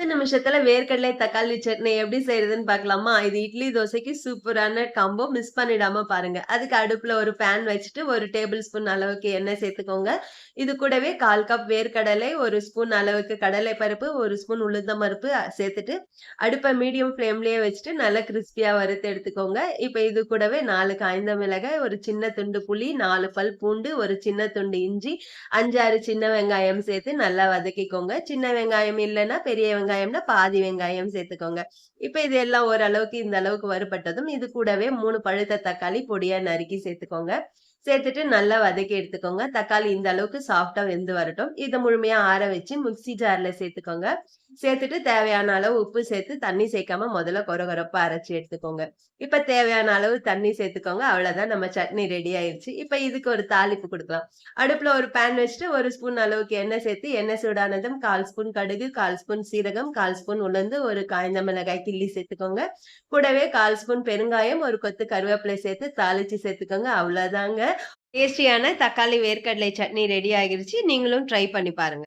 10 நிமிஷத்துல வேர்க்கடலை தக்காளி சட்னி எப்படி செய்றதுன்னு பார்க்கலாமா? இது இட்லி, தோசைக்கு சூப்பரான காம்போ. மிஸ் பண்ணிடாம பாருங்க. அதுக்கு அடுப்புல ஒரு பேன் வச்சுட்டு 1 டேபிள் ஸ்பூன் அளவுக்கு எண்ணெய் சேர்த்துக்கோங்க. இது கூடவே 1/4 கப் வேர்க்கடலை, 1 ஸ்பூன் அளவுக்கு கடலை பருப்பு, 1 ஸ்பூன் உளுந்தம் பருப்பு சேர்த்துட்டு, அடுப்ப மீடியம் ஃப்ளேம்லயே வச்சுட்டு நல்லா கிரிஸ்பியா வறுத்து எடுத்துக்கோங்க. இப்ப இது கூடவே 4 காய்ந்த மிளகாய், ஒரு சின்ன துண்டு புளி, 4 பல் பூண்டு, ஒரு சின்ன துண்டு இஞ்சி, 5, 6 சின்ன வெங்காயம் சேர்த்து நல்லா வதக்கிக்கோங்க. சின்ன வெங்காயம் இல்லன்னா பெரிய வெங்காயம்னா பாதி வெங்காயம் சேர்த்துக்கோங்க. இப்ப இது எல்லாம் ஓரளவுக்கு இந்த அளவுக்கு வறுபட்டதும், இது கூடவே 3 பழுத்த தக்காளி பொடியா நறுக்கி சேர்த்துக்கோங்க. சேர்த்துட்டு நல்லா வதக்கி எடுத்துக்கோங்க. தக்காளி இந்த அளவுக்கு சாஃப்ட்டா வெந்து வரட்டும். இத முழுமையா ஆற வச்சு மிக்ஸி ஜார்ல சேர்த்துக்கோங்க. சேர்த்துட்டு தேவையான அளவு உப்பு சேர்த்து தண்ணி சேர்க்காம முதல்ல கொர கொரப்பா அரைச்சு எடுத்துக்கோங்க. இப்ப தேவையான அளவு தண்ணி சேர்த்துக்கோங்க. அவ்வளவுதான் நம்ம சட்னி ரெடி ஆயிருச்சு. இப்ப இதுக்கு ஒரு தாளிப்பு குடுக்கலாம். அடுப்புல ஒரு பேன் வச்சுட்டு 1 ஸ்பூன் அளவுக்கு எண்ணெய் சேர்த்து, எண்ணெய் சூடானதும் 1/4 ஸ்பூன் கடுகு, 1/4 ஸ்பூன் சீரகம், 1/4 ஸ்பூன் உளுந்து, ஒரு காய்ந்த மிளகாய் கிள்ளி சேர்த்துக்கோங்க. கூடவே 1/4 ஸ்பூன் பெருங்காயம், ஒரு கொத்து கருவேப்பிலை சேர்த்து தாளிச்சு சேர்த்துக்கோங்க. அவ்வளோதாங்க. டேஸ்டியான தக்காளி வேர்க்கடலை சட்னி ரெடி ஆகிருச்சு. நீங்களும் ட்ரை பண்ணி பாருங்க.